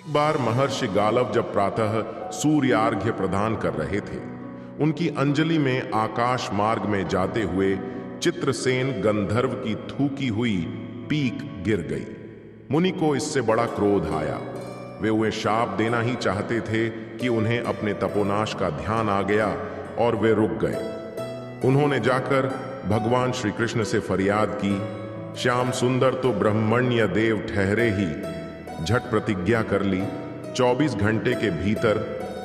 बार महर्षि गालव जब प्रातः सूर्यार्घ्य प्रदान कर रहे थे, उनकी अंजलि में आकाश मार्ग में जाते हुए चित्रसेन गंधर्व की थूकी हुई पीक गिर गई। मुनि को इससे बड़ा क्रोध आया। वे उन्हें शाप देना ही चाहते थे कि उन्हें अपने तपोनाश का ध्यान आ गया और वे रुक गए। उन्होंने जाकर भगवान श्री कृष्ण से फरियाद की, श्याम सुंदर तो ब्रह्मण्य देव ठहरे ही। झट प्रतिज्ञा कर ली 24 घंटे के भीतर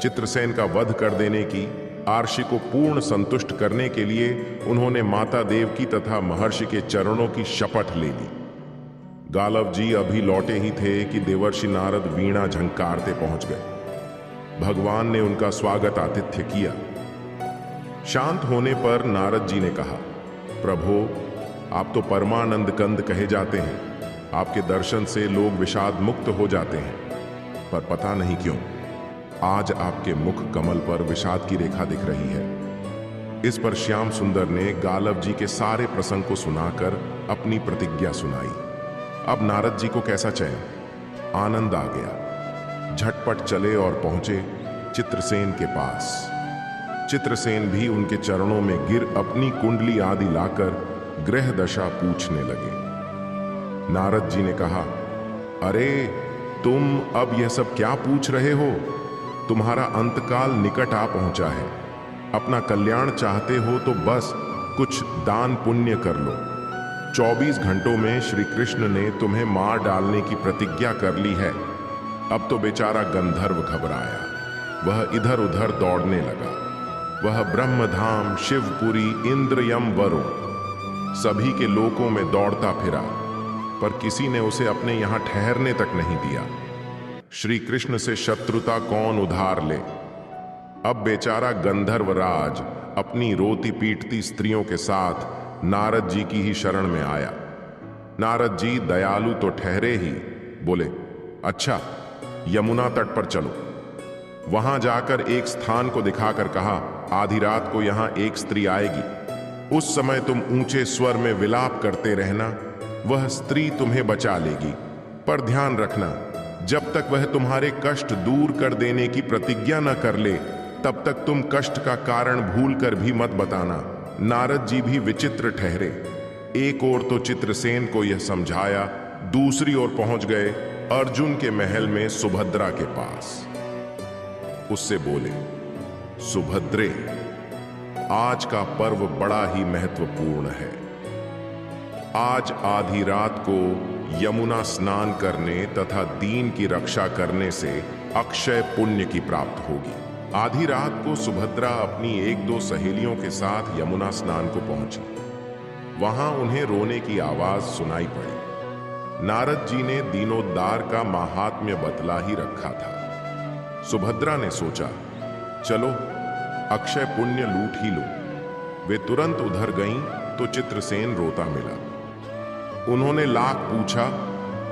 चित्रसेन का वध कर देने की। आर्षि को पूर्ण संतुष्ट करने के लिए उन्होंने माता देवकी तथा महर्षि के चरणों की शपथ ले ली। गालव जी अभी लौटे ही थे कि देवर्षि नारद वीणा झंकारते पहुंच गए। भगवान ने उनका स्वागत आतिथ्य किया। शांत होने पर नारद जी ने कहा, प्रभो, आप तो परमानंद कंद कहे जाते हैं। आपके दर्शन से लोग विषाद मुक्त हो जाते हैं, पर पता नहीं क्यों आज आपके मुख कमल पर विषाद की रेखा दिख रही है। इस पर श्याम सुंदर ने गालव जी के सारे प्रसंग को सुनाकर अपनी प्रतिज्ञा सुनाई। अब नारद जी को कैसा चैन, आनंद आ गया। झटपट चले और पहुंचे चित्रसेन के पास। चित्रसेन भी उनके चरणों में गिर अपनी कुंडली आदि लाकर ग्रह दशा पूछने लगे। नारद जी ने कहा, अरे तुम अब यह सब क्या पूछ रहे हो? तुम्हारा अंतकाल निकट आ पहुंचा है। अपना कल्याण चाहते हो तो बस कुछ दान पुण्य कर लो। 24 घंटों में श्री कृष्ण ने तुम्हें मार डालने की प्रतिज्ञा कर ली है। अब तो बेचारा गंधर्व घबराया। वह इधर उधर दौड़ने लगा। वह ब्रह्मधाम, शिवपुरी, इंद्र, यम, वरुण सभी के लोकों में दौड़ता फिरा, पर किसी ने उसे अपने यहां ठहरने तक नहीं दिया। श्री कृष्ण से शत्रुता कौन उधार ले? अब बेचारा गंधर्वराज अपनी रोती पीटती स्त्रियों के साथ नारद जी की ही शरण में आया। नारद जी दयालु तो ठहरे ही, बोले, अच्छा यमुना तट पर चलो। वहां जाकर एक स्थान को दिखाकर कहा, आधी रात को यहां एक स्त्री आएगी। उस समय तुम ऊंचे स्वर में विलाप करते रहना। वह स्त्री तुम्हें बचा लेगी, पर ध्यान रखना, जब तक वह तुम्हारे कष्ट दूर कर देने की प्रतिज्ञा न कर ले, तब तक तुम कष्ट का कारण भूल कर भी मत बताना। नारद जी भी विचित्र ठहरे। एक ओर तो चित्रसेन को यह समझाया, दूसरी ओर पहुंच गए अर्जुन के महल में सुभद्रा के पास। उससे बोले, सुभद्रे, आज का पर्व बड़ा ही महत्वपूर्ण है। आज आधी रात को यमुना स्नान करने तथा दीन की रक्षा करने से अक्षय पुण्य की प्राप्त होगी। आधी रात को सुभद्रा अपनी एक दो सहेलियों के साथ यमुना स्नान को पहुंची। वहां उन्हें रोने की आवाज सुनाई पड़ी। नारद जी ने दीनोद्धार का महात्म्य बतला ही रखा था। सुभद्रा ने सोचा, चलो अक्षय पुण्य लूट ही लो। वे तुरंत उधर गईं तो चित्रसेन रोता मिला। उन्होंने लाख पूछा,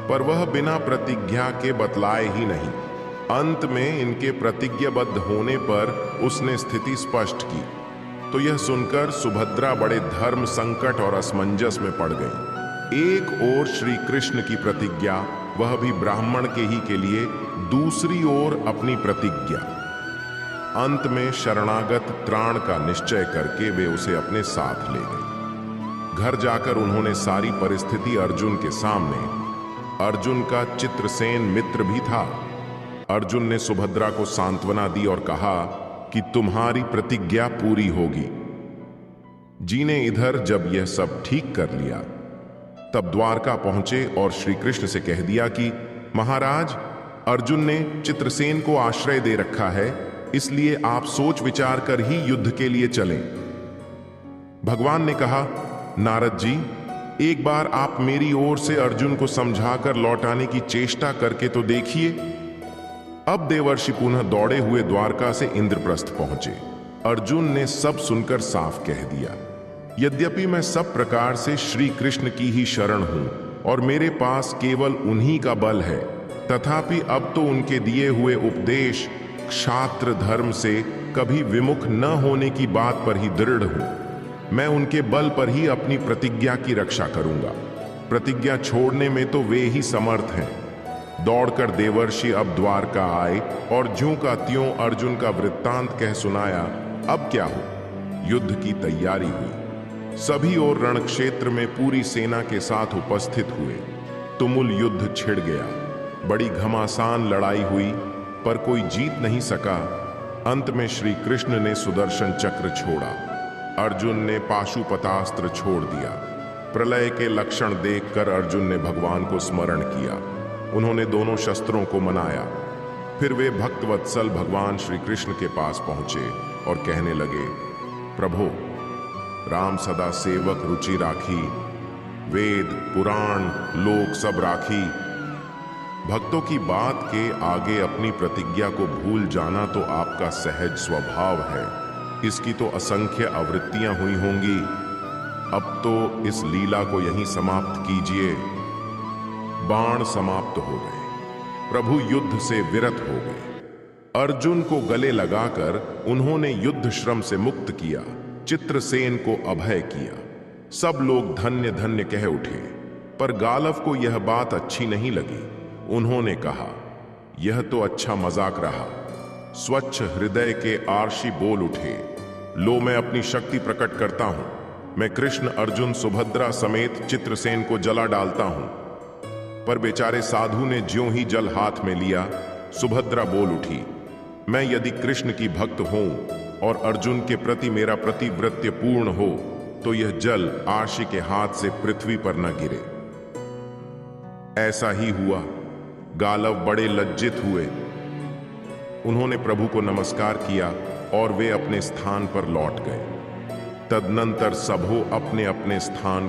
पर वह बिना प्रतिज्ञा के बतलाए ही नहीं। अंत में इनके प्रतिज्ञाबद्ध होने पर उसने स्थिति स्पष्ट की, तो यह सुनकर सुभद्रा बड़े धर्म संकट और असमंजस में पड़ गई। एक ओर श्री कृष्ण की प्रतिज्ञा, वह भी ब्राह्मण के ही के लिए, दूसरी ओर अपनी प्रतिज्ञा। अंत में शरणागत त्राण का निश्चय करके वे उसे अपने साथ ले गए। घर जाकर उन्होंने सारी परिस्थिति अर्जुन के सामने। अर्जुन का चित्रसेन मित्र भी था। अर्जुन ने सुभद्रा को सांत्वना दी और कहा कि तुम्हारी प्रतिज्ञा पूरी होगी। जी ने इधर जब यह सब ठीक कर लिया, तब द्वारका पहुंचे और श्री कृष्ण से कह दिया कि महाराज, अर्जुन ने चित्रसेन को आश्रय दे रखा है, इसलिए आप सोच विचार कर ही युद्ध के लिए चलें। भगवान ने कहा, नारद जी, एक बार आप मेरी ओर से अर्जुन को समझाकर लौटाने की चेष्टा करके तो देखिए। अब देवर्षि पुनः दौड़े हुए द्वारका से इंद्रप्रस्थ पहुंचे। अर्जुन ने सब सुनकर साफ कह दिया, यद्यपि मैं सब प्रकार से श्री कृष्ण की ही शरण हूं और मेरे पास केवल उन्हीं का बल है, तथापि अब तो उनके दिए हुए उपदेश क्षात्र धर्म से कभी विमुख न होने की बात पर ही दृढ़ हूं। मैं उनके बल पर ही अपनी प्रतिज्ञा की रक्षा करूंगा। प्रतिज्ञा छोड़ने में तो वे ही समर्थ हैं। दौड़कर देवर्षि अब द्वारका आए और ज्यों का त्यों अर्जुन का वृत्तांत कह सुनाया। अब क्या हो? युद्ध की तैयारी हुई। सभी ओर रणक्षेत्र में पूरी सेना के साथ उपस्थित हुए। तुमुल युद्ध छिड़ गया। बड़ी घमासान लड़ाई हुई, पर कोई जीत नहीं सका। अंत में श्री कृष्ण ने सुदर्शन चक्र छोड़ा, अर्जुन ने पाशुपतास्त्र छोड़ दिया। प्रलय के लक्षण देखकर अर्जुन ने भगवान को स्मरण किया। उन्होंने दोनों शस्त्रों को मनाया। फिर वे भक्तवत्सल भगवान श्री कृष्ण के पास पहुंचे और कहने लगे, प्रभो, राम सदा सेवक रुचि राखी, वेद पुराण लोक सब राखी। भक्तों की बात के आगे अपनी प्रतिज्ञा को भूल जाना तो आपका सहज स्वभाव है। इसकी तो असंख्य आवृत्तियां हुई होंगी। अब तो इस लीला को यहीं समाप्त कीजिए। बाण समाप्त हो गए। प्रभु युद्ध से विरत हो गए। अर्जुन को गले लगाकर उन्होंने युद्ध श्रम से मुक्त किया, चित्रसेन को अभय किया। सब लोग धन्य धन्य कह उठे, पर गालव को यह बात अच्छी नहीं लगी। उन्होंने कहा, यह तो अच्छा मजाक रहा। स्वच्छ हृदय के आर्षि बोल उठे, लो मैं अपनी शक्ति प्रकट करता हूं। मैं कृष्ण अर्जुन सुभद्रा समेत चित्रसेन को जला डालता हूं। पर बेचारे साधु ने ज्यों ही जल हाथ में लिया, सुभद्रा बोल उठी, मैं यदि कृष्ण की भक्त हूं और अर्जुन के प्रति मेरा प्रतिव्रत्य पूर्ण हो तो यह जल आर्षि के हाथ से पृथ्वी पर न गिरे। ऐसा ही हुआ। गालव बड़े लज्जित हुए। उन्होंने प्रभु को नमस्कार किया और वे अपने स्थान पर लौट गए। तदनंतर सबो अपने अपने स्थान